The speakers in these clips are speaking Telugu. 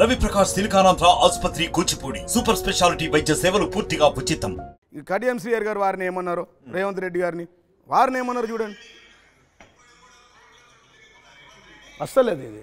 రవి ప్రకాష్ సిలికానాంధ్ర ఆసుపత్రి కూచిపూడి సూపర్ స్పెషాలిటీ వైద్య సేవలు పూర్తిగా ఉచితం. కడియం శ్రీహరి గారు వారిని ఏమన్నారు, రేవంత్ రెడ్డి గారిని వారిని ఏమన్నారు చూడండి. అస్సలేదు ఇది.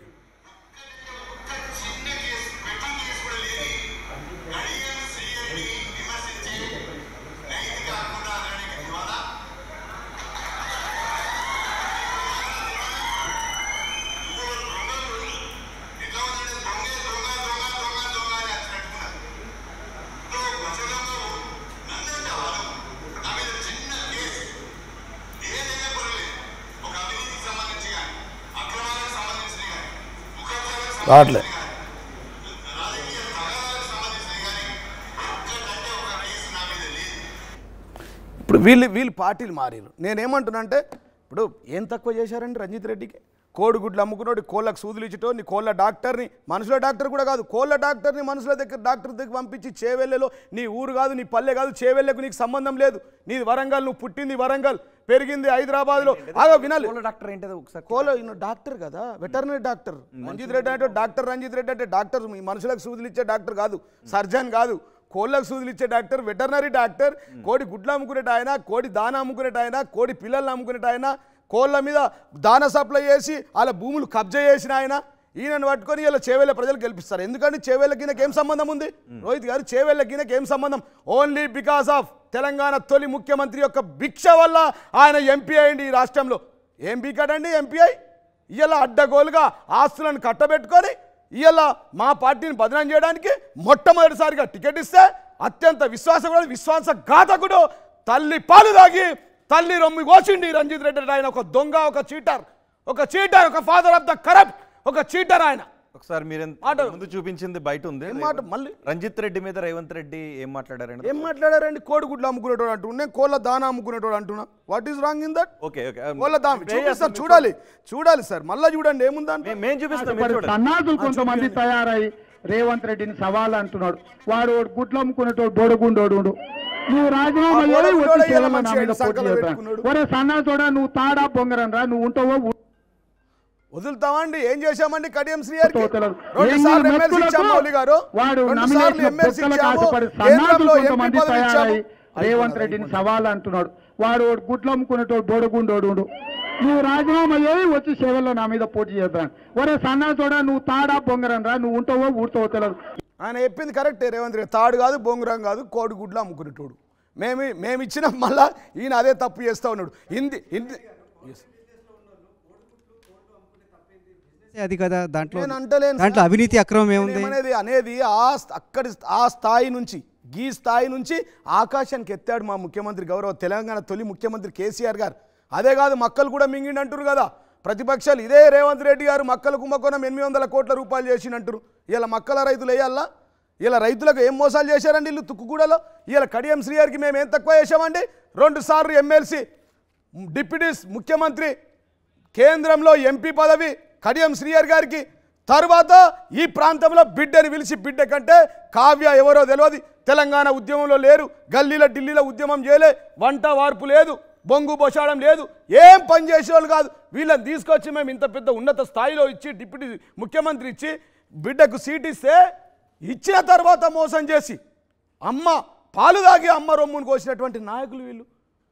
రావట్లే. ఇప్పుడు వీళ్ళు పార్టీలు మారారు. నేనేమంటున్నా అంటే ఇప్పుడు ఏం తక్కువ చేశారండి రంజిత్ రెడ్డికి? కోడిగుడ్లు అమ్ముకున్నాడు, కోళ్ళకు సూదులు ఇచ్చటో, నీ కోళ్ళ డాక్టర్ని, మనుషుల డాక్టర్ కూడా కాదు, కోళ్ళ డాక్టర్ని మనుషుల దగ్గర డాక్టర్ దగ్గర పంపించి చేవెళ్ళలో నీ ఊరు కాదు, నీ పల్లె కాదు, చేవెళ్ళకు నీకు సంబంధం లేదు, నీది వరంగల్, నువ్వు పుట్టింది వరంగల్, పెరిగింది హైదరాబాద్లో. ఆగా వినాలి, డాక్టర్ ఏంటది ఒకసారి. కోళ్ళ డాక్టర్ కదా, వెటర్నరీ డాక్టర్. రంజిత్ రెడ్డి అంటే డాక్టర్, రంజిత్ రెడ్డి అంటే డాక్టర్, మనుషులకు సూదులు ఇచ్చే డాక్టర్ కాదు, సర్జన్ కాదు, కోళ్ళకు సూదులు ఇచ్చే డాక్టర్, వెటర్నరీ డాక్టర్. కోడి గుడ్లు అమ్ముకునేట ఆయన, కోడి దాన అమ్ముకునేట ఆయన, కోడి పిల్లల్ని అమ్ముకునేట ఆయన, కోళ్ళ మీద దాన సప్లై చేసి వాళ్ళ భూములు కబ్జా చేసిన ఆయన. ఈయనను పట్టుకొని ఇలా చేవేళ్ళ ప్రజలు గెలిపిస్తారు. ఎందుకంటే చేవేళ్ళకి ఈయనకి ఏం సంబంధం ఉంది? రోహిత్ గారు, చేవేళ్ళకి ఈయనకి ఏం సంబంధం? ఓన్లీ బికాస్ ఆఫ్ తెలంగాణ తొలి ముఖ్యమంత్రి యొక్క భిక్ష వల్ల ఆయన ఎంపీ అయ్యింది ఈ రాష్ట్రంలో. ఏం బీకాడండి ఎంపీ అయి? ఇలా అడ్డగోలుగా ఆస్తులను కట్టబెట్టుకొని ఇలా మా పార్టీని బదనాం చేయడానికి మొట్టమొదటిసారిగా టికెట్ ఇస్తే అత్యంత విశ్వాసఘాతకుడు, తల్లి పాలు దాగి తల్లి రొమ్మి కోసిండి రంజిత్ రెడ్డి. ఆయన ఒక దొంగ, ఒక చీటర్, ఒక ఫాదర్ ఆఫ్ ద కరప్ట్, ఒక చీటర్ ఆయన. ఒకసారి మీరు ముందు చూపించింది బయట ఉంది. మళ్ళీ రంజిత్ రెడ్డి మీద రేవంత్ రెడ్డి ఏం మాట్లాడారండి? కోడిగుడ్లు అమ్ముకునేటోడు అంటున్నా, కోళ్ళ దాన అమ్ముకునేటోడు అంటున్నా. What is wrong in that? Okay okay, కోళ్ళ దాన చూడాలి సార్, మళ్ళీ చూడండి ఏముందని మేము చూపిస్తాం. సన్నాసులు కొంతమంది తయారై రేవంత్ రెడ్డిని సవాల్ అంటున్నాడు. వాడు గుడ్లు అమ్ముకునేటోడు బోడగుండోడు. నువ్వు రాజీనామా ఒరే సన్నాసుడా, నువ్వు తాడా బొంగరం రా, నువ్వు ఉంటావో వదులుతామండి. ఏం చేశామండి కడియం శ్రీహరికి? 2 సార్లు ఎమ్మెల్సీ ఇచ్చాము మౌలి గారు, వాడు రేవంత్ రెడ్డిని సవాల్ అంటున్నాడు. వాడు గుడ్లు అమ్ముకునేటోడు బోడగుండోడు. నువ్వు రాజీనామా చేయి వచ్చి సేవల్లో నా మీద పోటీ చేద్దాను. ఒరే సన్నాసుడా, నువ్వు తాడా బొంగరం రా, నువ్వు ఉంటావో ఊడుతావో తెలియదు. ఆయన చెప్పింది కరెక్టే. రేవంత్ రెడ్డి తాడు కాదు, బొంగురం కాదు, కోడిగుడ్లు అమ్ముకునేటోడు. మేము ఇచ్చిన మళ్ళా ఈయన అదే తప్పు చేస్తూ ఉన్నాడు. అది కదా, దాంట్లో అవినీతి అక్రమం ఏముంది అనేది ఆ స్థాయి నుంచి, ఈ స్థాయి నుంచి ఆకాశానికి ఎత్తాడు మా ముఖ్యమంత్రి, గౌరవ తెలంగాణ తొలి ముఖ్యమంత్రి కేసీఆర్ గారు. అదే కాదు, మక్కలు కూడా మింగిండి అంటారు కదా ప్రతిపక్షాలు. ఇదే రేవంత్ రెడ్డి గారు మక్కల కుంభకోణం 800 కోట్ల రూపాయలు చేసినంటారు. ఇలా మక్కల రైతులు వేయాలా? ఇలా రైతులకు ఏం మోసాలు చేశారండి వీళ్ళు తుక్కుగూడలో? ఇలా కడియం శ్రీహరికి మేము ఏం తక్కువ చేశామండి? 2 సార్లు ఎమ్మెల్సీ, డిప్యూటీ ముఖ్యమంత్రి, కేంద్రంలో ఎంపీ పదవి కడియం శ్రీహరి గారికి. తర్వాత ఈ ప్రాంతంలో బిడ్డని పిలిచి, బిడ్డ కంటే కావ్య ఎవరో తెలియదు, తెలంగాణ ఉద్యమంలో లేరు, గల్లీలో ఢిల్లీలో ఉద్యమం చేయలే, వంట వార్పు లేదు, బొంగు బొషాడం లేదు, ఏం పని చేసేవాళ్ళు కాదు. వీళ్ళని తీసుకొచ్చి మేము ఇంత పెద్ద ఉన్నత స్థాయిలో ఇచ్చి, డిప్యూటీ ముఖ్యమంత్రి ఇచ్చి, బిడ్డకు సీట్ ఇస్తే ఇచ్చిన తర్వాత మోసం చేసి అమ్మ పాలు దాగి అమ్మ రొమ్మును కోసినటువంటి నాయకులు వీళ్ళు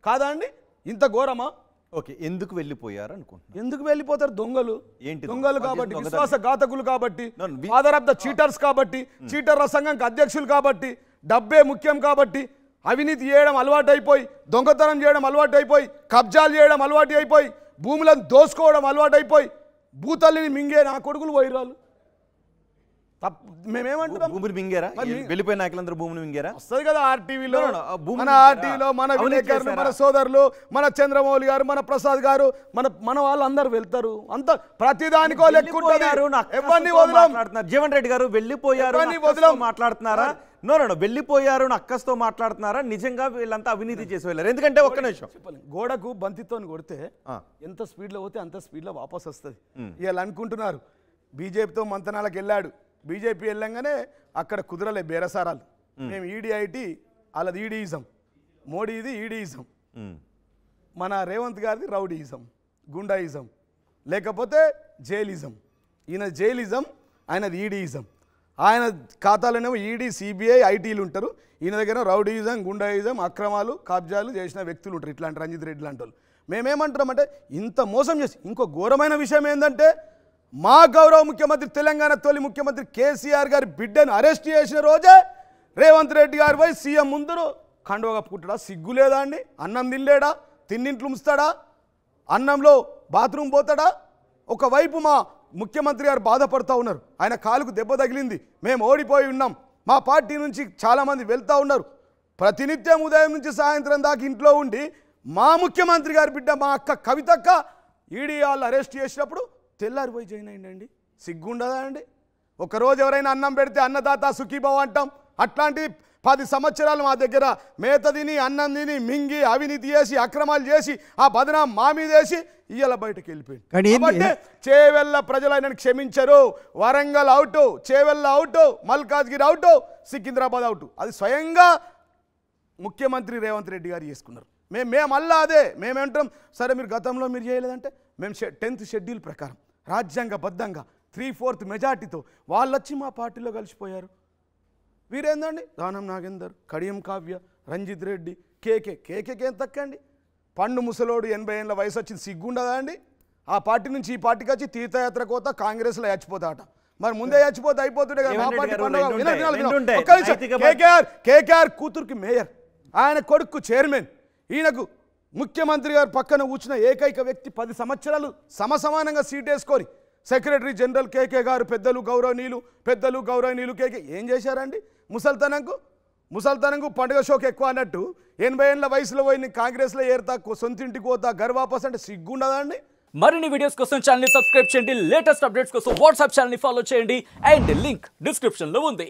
కాదా అండి? ఇంత ఘోరమా? ఓకే, ఎందుకు వెళ్ళిపోయారు అనుకుంటున్నారు? ఎందుకు వెళ్ళిపోతారు? దొంగలు. ఏంటి దొంగలు కాబట్టి, విశ్వాసఘాతకులు కాబట్టి, ఫాదర్ ఆఫ్ ద చీటర్స్ కాబట్టి, చీటర్ల సంఘంకి అధ్యక్షులు కాబట్టి, డబ్బే ముఖ్యం కాబట్టి, అవినీతి చేయడం అలవాటు అయిపోయి, దొంగతనం చేయడం అలవాటు అయిపోయి, కబ్జాలు చేయడం అలవాటు అయిపోయి, భూములను దోసుకోవడం అలవాటు అయిపోయి, భూతల్లిని మింగే నా కొడుకులు వైరాలు. మేమేమంటున్నాం? భూమిని మింగారా? వెళ్ళిపోయిన నాయకులందరూ భూమిని మింగారా? వస్తుంది కదా ఆర్టీవీలో, మన ఆర్టీవీలో మన విలేకరులు, మన సోదరులు, మన చంద్రమౌళి గారు, మన ప్రసాద్ గారు, మన వాళ్ళందరూ వెళ్తారు. అంత ప్రతిదానికో లెక్కుంటారు. జీవన్ రెడ్డి గారు వెళ్ళిపోయారు మాట్లాడుతున్నారా? వెళ్ళిపోయారు అక్కస్తో మాట్లాడుతున్నారా? నిజంగా వీళ్ళంతా అవినీతి చేసి వెళ్ళారు? ఎందుకంటే ఒక్క నిమిషం, గోడకు బంతితో కొడితే ఎంత స్పీడ్లో పోతే అంత స్పీడ్లో వాపస్ వస్తుంది. వీళ్ళు అనుకుంటున్నారు బీజేపీతో మంతనాలకు వెళ్ళాడు, బీజేపీ వెళ్ళంగానే అక్కడ కుదరలే బేరసారాలు. మేము ఈడీఐటీ, వాళ్ళది ఈడీయిజం, మోడీది ఈడీయిజం, మన రేవంత్ గారిది రౌడీయిజం, గుండాయిజం, లేకపోతే జైలిజం. ఈయన జైలిజం, ఆయనది ఈడీయిజం. ఆయన ఖాతాలోనేమో ఈడీ సిబిఐ ఐటీలు ఉంటారు, ఈయన దగ్గర రౌడీయిజం గుండాయిజం అక్రమాలు కబ్జాలు చేసిన వ్యక్తులు ఉంటారు, ఇట్లాంటి రంజిత్ రెడ్డి లాంటి వాళ్ళు. మేమేమంటున్నామంటే ఇంత మోసం చేసి ఇంకో ఘోరమైన విషయం ఏంటంటే మా గౌరవ ముఖ్యమంత్రి తెలంగాణ తొలి ముఖ్యమంత్రి కేసీఆర్ గారి బిడ్డను అరెస్ట్ చేసిన రోజే రేవంత్ రెడ్డి గారు పోయి సీఎం ముందు కండువ కప్పుకుంటాడా? సిగ్గు లేదా అండి? అన్నం తినలేడా? తిన్నింట్లు ఉంచుతాడా? అన్నంలో బాత్రూమ్ పోతాడా? ఒకవైపు మా ముఖ్యమంత్రి గారు బాధపడుతూ ఉన్నారు, ఆయన కాలుకు దెబ్బ తగిలింది, మేము ఓడిపోయి ఉన్నాం, మా పార్టీ నుంచి చాలామంది వెళ్తూ ఉన్నారు. ప్రతినిత్యం ఉదయం నుంచి సాయంత్రం దాకా ఇంట్లో ఉండి మా ముఖ్యమంత్రి గారి బిడ్డ మా అక్క కవితక్క ఈడీ వాళ్ళు అరెస్ట్ చేసినప్పుడు తెల్లారిపోయి జాయిన్ అయ్యండి. సిగ్గుండదా అండి? ఒకరోజు ఎవరైనా అన్నం పెడితే అన్నదాత సుఖీభావ అంటాం. అట్లాంటి 10 సంవత్సరాలు మా దగ్గర మేత తిని అన్నం తిని మింగి అవినీతి చేసి అక్రమాలు చేసి ఆ బదనాం మా మీద వేసి ఇయ్యాల బయటకు వెళ్ళిపోయింది. చేవెళ్ళ ప్రజలు ఆయనను క్షమించరు. Warangal out, Chevella out, Malkajgiri out, Secunderabad out. అది స్వయంగా ముఖ్యమంత్రి రేవంత్ రెడ్డి గారు చేసుకున్నారు. మేము మళ్ళా అదే మేమేంటాం, సరే మీరు గతంలో మీరు చేయలేదంటే మేము 10th షెడ్యూల్ ప్రకారం రాజ్యాంగబద్ధంగా 3/4 మెజార్టీతో వాళ్ళు వచ్చి మా పార్టీలో కలిసిపోయారు. వీరేందండి దానం నాగేందర్, కడియం కావ్య, రంజిత్ రెడ్డి, కేకేకి ఏం తక్కండి? పండు ముసలోడు 80 ఏళ్ళ వయసు వచ్చింది, సిగ్గుండదా అండి? ఆ పార్టీ నుంచి ఈ పార్టీకి వచ్చి తీర్థయాత్ర కోత కాంగ్రెస్లో చచ్చిపోతాట. మరి ముందే చచ్చిపోతే అయిపోతుండే కదా. మా పార్టీ కేకేఆర్ కూతురికి మేయర్, ఆయన కొడుకు చైర్మన్, ఈయనకు ముఖ్యమంత్రి గారు పక్కన కూర్చున్న ఏకైక వ్యక్తి 10 సంవత్సరాలు సమసమానంగా సీట్ వేసుకొని సెక్రటరీ జనరల్ కేకే గారు పెద్దలు గౌరవనీయులు కేకే ఏం చేశారండి? ముసల్తనంకు పండుగ షోక్ ఎక్కువ అన్నట్టు 80 ఏళ్ళ వయసులో పోయి కాంగ్రెస్లో ఏరుతా సొంతింటికి పోతా గర్వాపస్ అంటే సిగ్గుండదా అండి? మరిన్ని వీడియోస్ కోసం ఛానల్ ని సబ్స్క్రైబ్ చేయండి, లేటెస్ట్ అప్డేట్స్ కోసం వాట్సాప్ ఛానల్ ని ఫాలో చేయండి అండ్ లింక్ డిస్క్రిప్షన్ లో ఉంది.